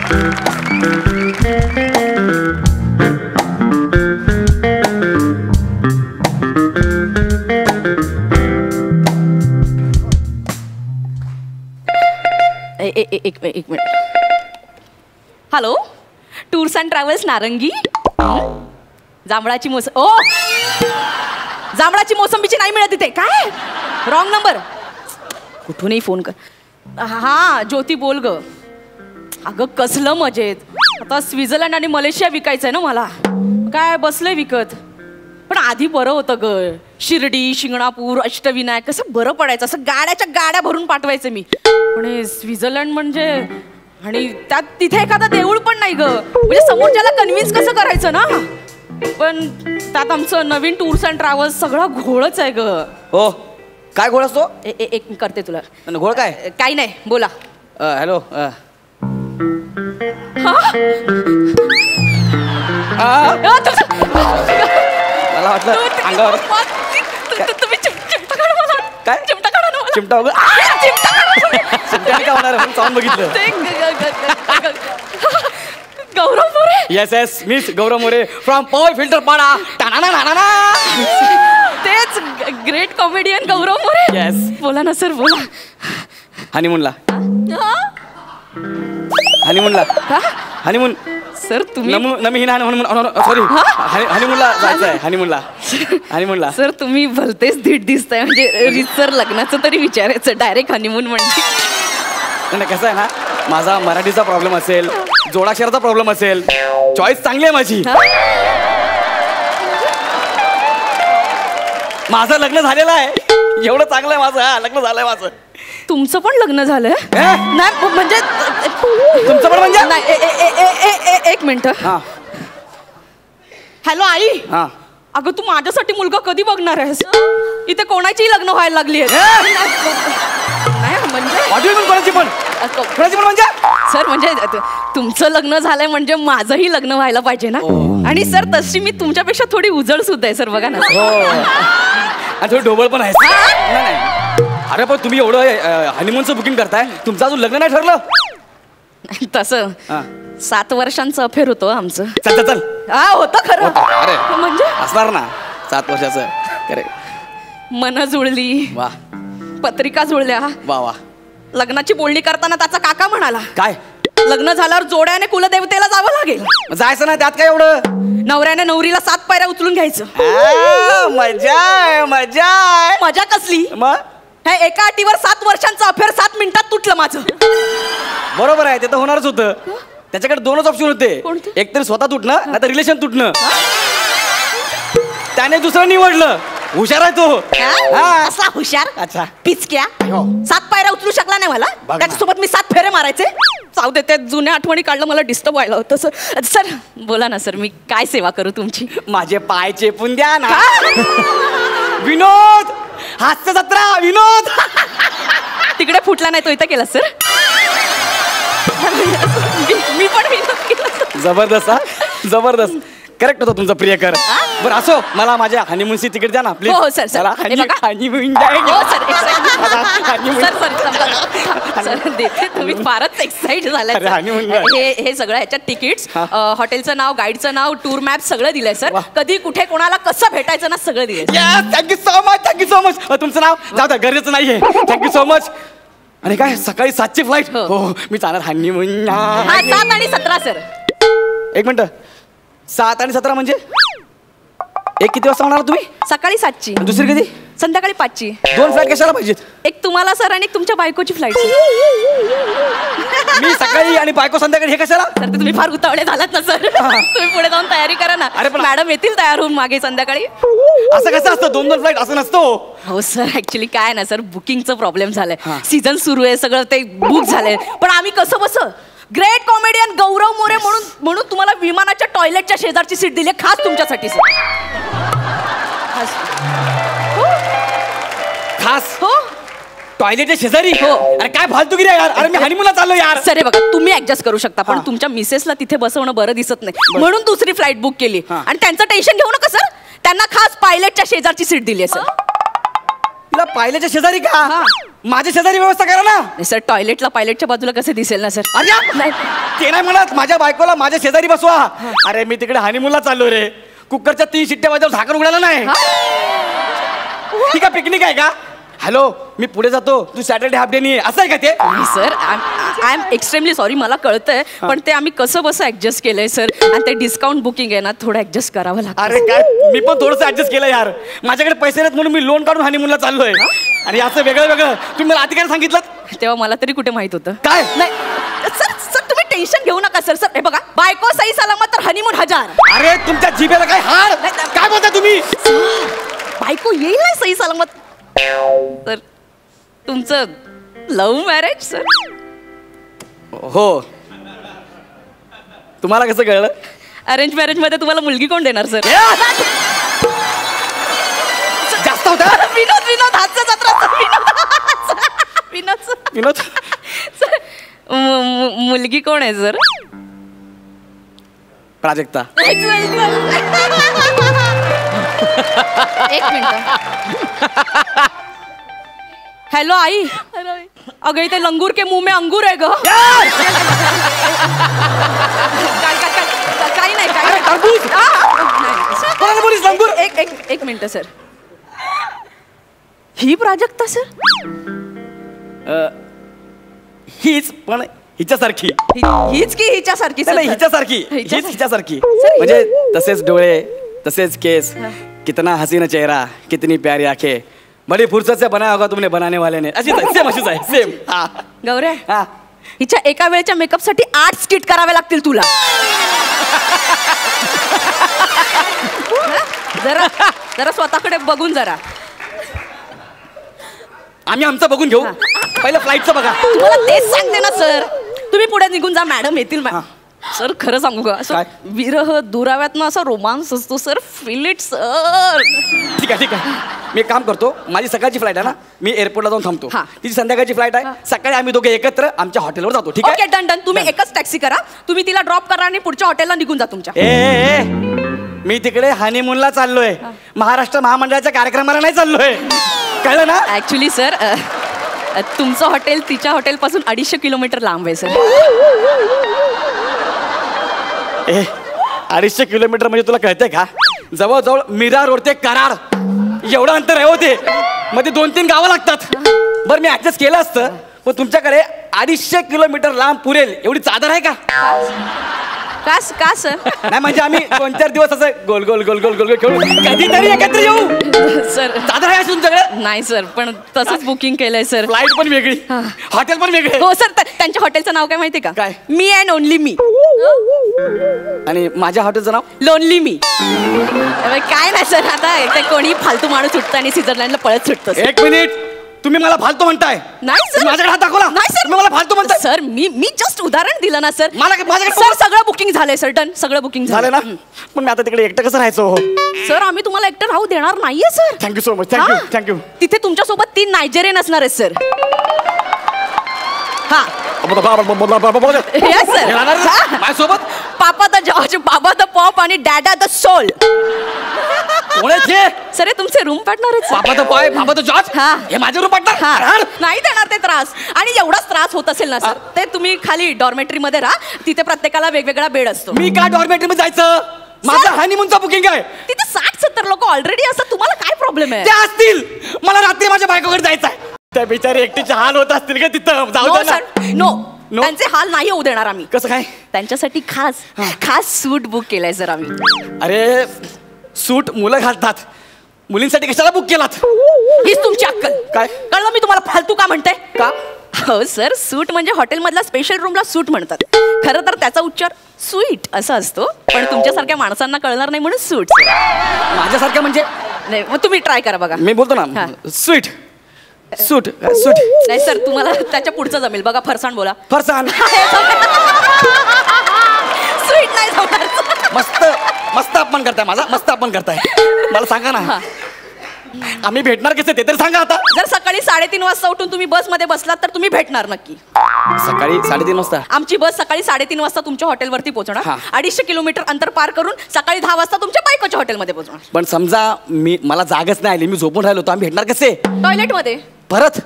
एक minute. Hello, tours and travels नारंगी. जांभळाची मोसम. ओ, जांभळाची मोसंबीची नाही मिळत तिथे. काय रॉंग नंबर. कुठूनही फोन कर. हां ज्योती बोल ग. अगं कसलं मजेत. आता स्वित्झर्लंड आणि मलेशिया विकायचं आहे ना मला. काय बसलंय विकत. पण आधी बरं होतं ग. शिर्डी, शिंगणापूर, अष्टविनायक कसं बरं पडायचं. असं गाड्याच्या गाड्या भरून पाठवायचं मी. पण हे स्वित्झर्लंड म्हणजे, आणि त्यात तिथे एखादं देऊळ पण नाही ग. म्हणजे समोरच्याला कन्व्हिन्स कसं करायचं ना. पण त्यात आमचं नवीन टूर्स अँड ट्रॅव्हल्स सगळा घोळच आहे ग. हो, काय घोळ असतो. एक करते तुला. घोळ काय. काही नाही बोला. हॅलो. मला वाटलं अंगावर तुम्ही चिमटा काढा मला. काय चिमटा काढा ना. चिमटा चिमट्याने काय होणार आहे चावून बघितलं. Gaurav More. Yes yes miss Gaurav More from power filter Pada. तेच great comedian Gaurav More. Yes बोला ना सर बोला. हनीमूनला. हनीमूनला. हनीमून सर तुम्ही सॉरी हनीमूनला जायचं आहे. हनीमूनला. हनीमूनला. सर तुम्ही भलतेच धीट दिसताय. म्हणजे रितसर लग्नाचं तरी विचारायचं. डायरेक्ट हनीमून म्हणजे. कसं आहे ना, माझा मराठीचा प्रॉब्लेम असेल, जोडाक्षराचा प्रॉब्लेम असेल, चॉईस चांगली आहे माझी. माझं लग्न झालेलं आहे. एवढं चांगलं आहे माझं. लग्न झालंय माझं. तुमचं पण लग्न झालंय. नाही म्हणजे तुमचं पण म्हणजे. एक मिनिट. हॅलो आई. अगं तू माझ्यासाठी मुलगा कधी बघणार आहेस. इथे कोणाचीही लग्न व्हायला लागली आहे. म्हणजे सर म्हणजे तुमचं लग्न झालंय म्हणजे माझंही लग्न व्हायला पाहिजे ना. आणि सर तशी मी तुमच्यापेक्षा थोडी उजळ सुद्धा आहे सर. बघा ना. आणि थोडी ढोबळ पण आहे. अरे पण तुम्ही एवढं हनीमूनचं बुकिंग करताय, तुमचं अजून लग्न नाही ठरलं. तसं 7 वर्षांचं अफेअर होतं आमचं. चल चल. होतं खरं. अरे म्हणजे असणार ना 7 वर्षाचं. खरे मन जुळली. वा. पत्रिका जुळल्या. वा वा. लग्नाची बोलणी करताना त्याचा काका म्हणाला, काय लग्न झाल्यावर जोड्याने कुलदेवतेला जावं लागेल. जायचं ना, त्यात काय एवढं. नवऱ्याने नवरीला 7 पायऱ्या उचलून घ्यायचं. मजा आहे मजा आहे. मजा कसली. मग हे एका अटीवर 7 वर्षांचं अफेअर 7 मिनिटात तुटलं माझं. बरोबर आहे, ते तर होणारच होतं. त्याच्याकडे 2च ऑप्शन होते. एक तर स्वतः तुटणं, नाही तर रिलेशन तुटणं. त्याने दुसरं निवडलं. हुशार आहे तो. असा हुशार. अच्छा. पिचक्या. 7 पायऱ्या उचलू शकला नाही मला. त्याच्यासोबत मी 7 फेरे मारायचे. चाव देते. जुन्या आठवणी काढलं. मला डिस्टर्ब व्हायला होतं सर. सर बोला ना सर, मी काय सेवा करू तुमची. माझे पाय चेपून द्या ना. विनोद. हास्य जत्रा विनोद. तिकडे फुटला नाही तो इथं केला सर. मी पण विनोद केला. जबरदस्त. जबरदस्त. करेक्ट होतं तुमचं प्रियकर. बरं असो, मला माझ्या हनीमूनची तिकीट द्या ना प्लीज. हो सर. सर हनीमून देते. तुम्ही फारच एक्साइट झालाय. हे सगळं ह्याच्यात तिकीट्स, हॉटेलचं नाव, गाईडचं नाव, टूर मॅप सगळं दिलंय सर. कधी कुठे कोणाला कसं भेटायचं ना सगळं दिलंय. Thank you so much. Thank you so much. तुमचं नाव जाऊ द्या, गरजेचं नाहीये. Thank you so much. आणि काय सकाळी 7ची फ्लाईट. हो मी जाणार हनीमून. 7 आणि 17 सर. एक मिनिट. 7 आणि 17 म्हणजे एक किती वाजता होणार तुम्ही. सकाळी 7ची. दुसरी कधी. संध्याकाळी 5ची. 2 फ्लाईट कशाला पाहिजेत. एक तुम्हाला सर आणि तुमच्या बायकोची फ्लाईट. मी सकाळी आणि बायको संध्याकाळी, हे कशाला. सर तुम्ही फार उतावळे झालात ना सर. तुम्ही पुढे जाऊन तयारी करा ना. अरे पण मॅडम येतील तयार होऊन मागे संध्याकाळी. असं कसं असतं. 2 फ्लाईट असं नसतो. हो सर ऍक्च्युली काय ना सर, बुकिंगचं प्रॉब्लेम झालाय. सीझन सुरू आहे, सगळं ते बुक झालंय. पण आम्ही कसं बस ग्रेट कॉमेडियन गौरव मोरे म्हणून तुम्हाला विमानाच्या टॉयलेटच्या शेजारची सीट दिली खास तुमच्यासाठी सर. खास. हो. टॉयलेटच्या शेजारी. हो. अरे काय फालतूगिरी आहे यार. अरे मी हनीमूनला चाललो यार. सर हे बघा, तुम्ही ऍडजस्ट करू शकता, पण तुमच्या मिसेसला तिथे बसवणं बरं दिसत नाही. म्हणून दुसरी फ्लाईट बुक केली. आणि त्यांचं टेन्शन घेऊ नका सर. त्यांना खास पायलटच्या शेजारची सीट दिली आहे सर. तुला पायलटच्या शेजारी का. माझ्या शेजारी व्यवस्था करा ना. सर टॉयलेटला पायलटच्या बाजूला कसं दिसेल ना सर. अरे नाही ते नाही म्हणत, माझ्या बायकोला माझ्या शेजारी बसवा. अरे मी तिकडे हनीमूनला चाललो रे, कुकरच्या 3 शिट्ट्या वाजवून झाकण उघडायला नाही. ही का पिकनिक आहे का? हॅलो, मी पुढे जातो, तू सॅटर्डे हाफ डे नाही, असं आहे का ते? Sir I am extremely sorry, मला कळतंय, पण ते आम्ही कसं बसं ऍडजस्ट केलंय सर. आणि ते डिस्काउंट बुकिंग आहे ना, थोडं ऍडजस्ट करावं लागतं. अरे काय, मी पण थोडंसं ऍडजस्ट केलं यार. माझ्याकडे पैसे नाहीत म्हणून मी लोन काढून हनीमूनला चाललोय. आणि असं वेगळं वेगळं तुम्ही मला आधी काय सांगितलं? तेव्हा मला तरी कुठे माहित होतं. काय? नाही सर सर तुम्ही टेन्शन घेऊ नका सर. सर हे बघा, बायको सही सलामत तर हनीमून 1000. अरे तुमच्या जिभेला काय हाड? काय बोलता तुम्ही? बायको येईल ना सही सलामत. तर तुमचं लव्ह मॅरेज सर? हो. तुम्हाला कसं कळलं? अरेंज मॅरेज मध्ये तुम्हाला मुलगी कोण देणार सर? जास्त होता. विनोद विनोद हास्य जत्रा. विनोद विनोद सर, मुलगी कोण आहे सर? प्राजक्ता. एक मिनिट. हॅलो आई. अगं इथे लंगूर के मुंह में अंगूर आहे ग. काही नाही काही एक मिनिट सर. ही प्राजक्ता सर? हीच, पण हिच्यासारखी. हीच की हिच्यासारखी? नाही, हिच्यासारखी. हीच हिच्यासारखी. म्हणजे तसेच डोळे, तसेच केस, कितना हसीना चेहरा, कितनी प्यारी आंखें, बड़ी फुर्सत से बनाया होगा तुमने बनाने वाले ने. अशीच आहे, सेम अशीच आहे, सेम. गौऱ्या, हा. हिच्या एका वेळेच्या मेकअप साठी 8 स्किट करावे लागतील तुला. जरा जरा स्वतःकडे बघून जरा. आम्ही आमचं बघून घेऊ, पहिलं फ्लाईटचं बघा. मला तेच सांगते ना सर, तुम्ही पुढे निघून जा, मॅडम येतील. सर खरं सांगू का, असं विरह दुराव्यात ना असा रोमांस असतो सर. Feel it sir. ठीक आहे ठीक आहे, मी एक काम करतो, माझी सकाळची फ्लाईट आहे ना, मी एअरपोर्टला जाऊन थांबतो. तिची संध्याकाळची फ्लाईट आहे, सकाळी आम्ही दोघे एकत्र आमच्या हॉटेलवर जातो. ठीक आहे? Okay done done. तुम्ही एकच टॅक्सी करा, तुम्ही तिला ड्रॉप करा आणि पुढच्या हॉटेलला निघून जा तुमच्या. मी तिकडे हनीमूनला चाललोय, महाराष्ट्र महामंडळाच्या कार्यक्रमाला नाही चाललोय, कळलं ना? ऍक्च्युली सर, तुमचं हॉटेल तिच्या हॉटेल पासून 250 किलोमीटर लांब आहे सर. 250 किलोमीटर म्हणजे तुला कळतंय का? जवळजवळ मीरा रोड ते कराड एवढं अंतर आहे होते, मध्ये 2-3 गावं लागतात. बरं मी ऍडजस्ट केलं असतं, पण तुमच्याकडे 250 किलोमीटर लांब पुरेल एवढी चादर आहे का? का सर? नाही म्हणजे आम्ही 2-4 दिवस असं गोल गोल गोल गोल गोल गोल खेळू, कधीतरी एकत्र येऊ. सर चादर आहे तुमच्याकडे? नाही सर, पण तसंच बुकिंग केलंय सर. फ्लाईट पण वेगळी, हॉटेल पण वेगळे. हो सर, त्यांच्या हॉटेलचं नाव काय माहितीये का? काय? मी अँड ओनली मी. आणि माझ्या हॉटेलचं नाव लोनली मी. काय नाही सर, आता ते कोणी फालतू माणूस सुटतं आणि स्वित्झर्लंडला पळत सुटतं. एक मिनिट, तुम्ही मला फालतू म्हणताय? नाही सर, माझ्याकडे हात दाखवला. नाही सर, तुम्ही मला फालतू म्हणताय? सर मी जस्ट उदाहरण दिलं ना सर. माझ्याकडे सर सगळं बुकिंग झालंय सर. डन, सगळं बुकिंग झालं ना? पण मी आता तिकडे एकटं कसं राहायचो? सर आम्ही तुम्हाला एकटं राहू देणार नाहीये sir. Thank you so much. Thank you thank you. तिथे तुमच्यासोबत 3 नायजेरियन असणार आहेत सर. हा येस सर. माझ्यासोबत पापा द जॉर्ज, बाबा द पॉप आणि डॅडा द सोल. सर हे तुमचे रूम पार्टनर आहेत. पापा द पॉय, बाबा द जॉर्ज, हे माझे रूम पार्टनर. नाही देणार ते त्रास. आणि एवढाच त्रास होत असेल ना सर, ते तुम्ही खाली डॉर्मेटरी मध्ये राहा, तिथे प्रत्येकाला वेगवेगळा बेड असतो. मी का डॉर्मेटरी मध्ये जायचं? माझं हनीमूनचं बुकिंग आहे. तिथे 60-70 लोक ऑलरेडी असतात, तुम्हाला काय प्रॉब्लेम आहे? ते असतील, मला रात्री माझ्या बायकोकडे जायचं आहे. त्या बिचारी एकटीचे हाल होत असतील का तिथं? जाऊ दे ना. नो, त्यांचे हाल नाही होऊ देणार आम्ही. कसं काय? त्यांच्यासाठी खास सूट बुक केलाय सर आम्ही. अरे सूट मुलं घालतात, मुलींसाठी कशाला बुक केलात? हीच तुमची अक्कल. काय कळलं मी तुम्हाला फालतू का म्हणते का? हो सर, सूट म्हणजे हॉटेलमधल्या स्पेशल रूमला सूट म्हणतात. खरं तर त्याचा उच्चार स्वीट असा असतो, पण तुमच्यासारख्या माणसांना कळणार नाही म्हणून सूट. माझ्यासारख्या म्हणजे? नाही, मग तुम्ही ट्राय करा बघा. मी बोलतो ना, स्वीट सूट सूट. नाही सर, तुम्हाला त्याच्या पुढचं जमेल बघा. फरसाण बोला. फरसाण. स्वीट नाही जमणार. मस्त मस्त अपमान करताय माझा, मस्त अपमान करताय. मला सांगा ना, आम्ही भेटणार कसे ते तर सांगा आता. जर सकाळी 3:30 वाजता उठून तुम्ही बस मध्ये बसलात तर तुम्ही भेटणार नक्की. सकाळी 3:30 वाजता? आमची बस सकाळी 3:30 वाजता तुमच्या हॉटेलवरती पोहोचणार. 250 किलोमीटर अंतर पार करून सकाळी 10 वाजता तुमच्या बायकोच्या हॉटेलमध्ये पोहोचणार. पण समजा मला जागच नाही आली, मी झोपून राहिलो, तर आम्ही भेटणार कसे? टॉयलेट मध्ये परत?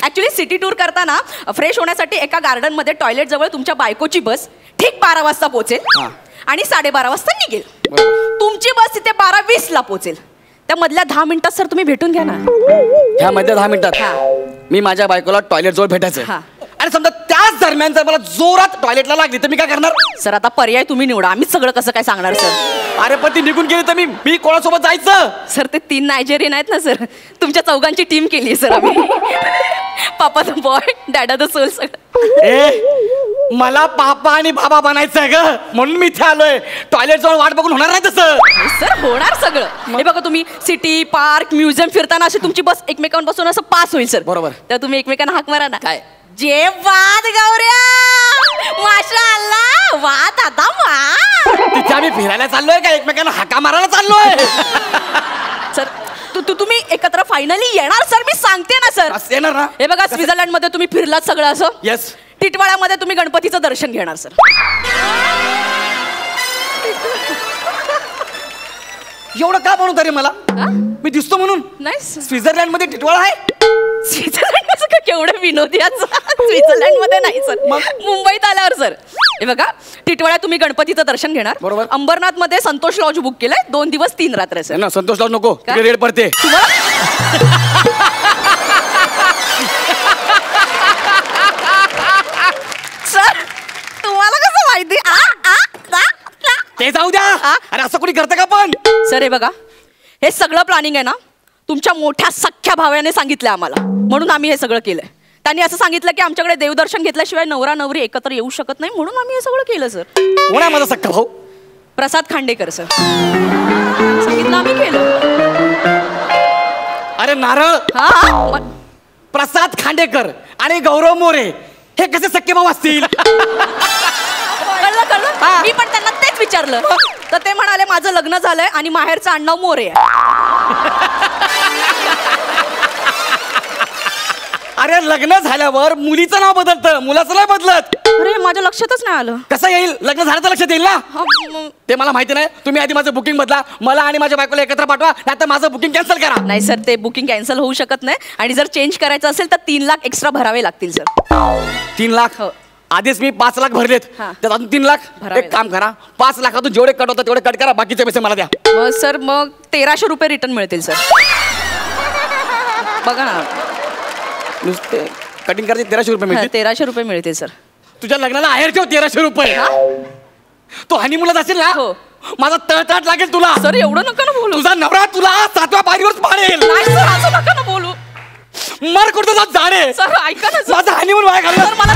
ऍक्च्युली सिटी टूर करताना फ्रेश होण्यासाठी एका गार्डन मध्ये टॉयलेट जवळ तुमच्या बायकोची बस ठीक 12 वाजता पोहोचेल आणि 12:30 वाजता निघेल. तुमची बस तिथे 12:20 पोहोचेल. त्या मधल्या 10 मिनिटात सर तुम्ही भेटून घ्या ना. ह्या मध्ये 10 मिनिटात मी माझ्या बायकोला टॉयलेट जवळ भेटायचं. आणि समजा त्याच दरम्यान जर मला जोरात टॉयलेटला लागली तर मी काय करणार? सर आता पर्याय तुम्ही निवडा, आम्हीच सगळं कसं काय सांगणार सर. अरे पण ती निघून गेली तर मी कोणासोबत जायचं? सर ते 3 नायजेरियन आहेत ना सर, तुमच्या चौघांची टीम केली सर आम्ही. पापा द बॉय, डॅडा द सोल सगळं. ए मला पापा आणि बाबा बनायचं आहे ग, म्हणून मी इथे आलोय. टॉयलेट जवळ वाट बघून होणार नाही तसं. सर होणार सगळं. हे बघा तुम्ही सिटी पार्क म्युझियम फिरताना अशी तुमची बस एकमेकांपासून असं पास होईल सर. बरोबर. तर तुम्ही एकमेकांना हाक मारा ना. काय जे वाद गौऱ्या, माशाअल्लाह वाद आता वा. तिथे आम्ही फिरायला चाललोय का एकमेकांना हाका मारायला चाललोय? सर तुम्ही एकत्र फायनली येणार सर, मी सांगते ना सर. येणार ना. हे बघा स्वित्झर्लंड मध्ये तुम्ही फिरलात सगळं असं. येस. टिटवाळ्यामध्ये तुम्ही गणपतीचं दर्शन घेणार सर. एवढं का बनवतो रे मला? मी दिसतो म्हणून? नाही स्वित्झर्लंड मध्ये टिटवाळा आहे. स्वित्झर्लंड का केवढं विनोदी आहे. स्वित्झर्लंड मध्ये नाही सर, मुंबईत आल्यावर सर. हे बघा टिटवाळ्यात तुम्ही गणपतीचं दर्शन घेणार. बरोबर. अंबरनाथ मध्ये संतोष लॉज बुक केलंय 2 दिवस 3 रात्र सर. ना संतोष लॉज नको, तिकडे रेड पडते. सर तुम्हाला कसं माहिती? ते जाऊ द्या. अरे असं कोणी करतं का पण? सर हे बघा हे सगळं प्लॅनिंग आहे ना तुमच्या मोठ्या सख्ख्या भावाने सांगितलं आम्हाला, म्हणून आम्ही हे सगळं केलंय. त्यांनी असं सांगितलं की आमच्याकडे देवदर्शन घेतल्याशिवाय नवरा नवरी एकत्र येऊ शकत नाही, म्हणून आम्ही हे सगळं केलं सर. कोण आहे माझा सख्खा भाऊ? प्रसाद खांडेकर सर. सांगितलं आम्ही केलं. अरे नारळ. हा प्रसाद खांडेकर आणि गौरव मोरे हे कसे सख्खे भाऊ असतील? कळलं. मी पण त्यांना तेच विचारलं तर ते म्हणाले माझं लग्न झालंय आणि माहेरचं आडनाव मोरे आहे. अरे लग्न झाल्यावर मुलीचं नाव बदलतं, मुलाचं नाही बदलत. अरे माझ्या लक्षातच नाही आलं. कसं येईल? लग्न झालं तर लक्षात येईल ना. ते मला माहिती नाही. तुम्ही आधी माझं बुकिंग बदला, मला आणि माझ्या बायकोला एकत्र पाठवा, नाहीतर माझं बुकिंग कॅन्सल करा. नाही सर ते बुकिंग कॅन्सल होऊ शकत नाही, आणि जर चेंज करायचं असेल तर 3 लाख एक्स्ट्रा भरावे लागतील सर. 3 लाख? आधीच मी 5 लाख भरलेत, त्यात अजून 3 लाख. एक काम करा, 5 लाखातून जेवढे कट होतात तेवढे कट करा, बाकीचे पैसे मला द्या. मग सर मग 1300 रुपये रिटर्न मिळतील सर. बघा ना नुसते कटिंग करायचे 1300 रुपये मिळतील. 1300 रुपये मिळतील सर. तुझ्या लग्नाला आहेर ठेव 1300 रुपये. तो हनीमूनच असेल ना. हो. माझा तळतळ लागेल तुला. सर एवढं नका ना बोलू. तुझा नवरा तुला 7व्या पायरीवर पाडेल. नाही सर असं नका ना बोलू. मर कुठं जात जाणे. सर ऐका ना. माझा हनीमून वाया घालवला. मला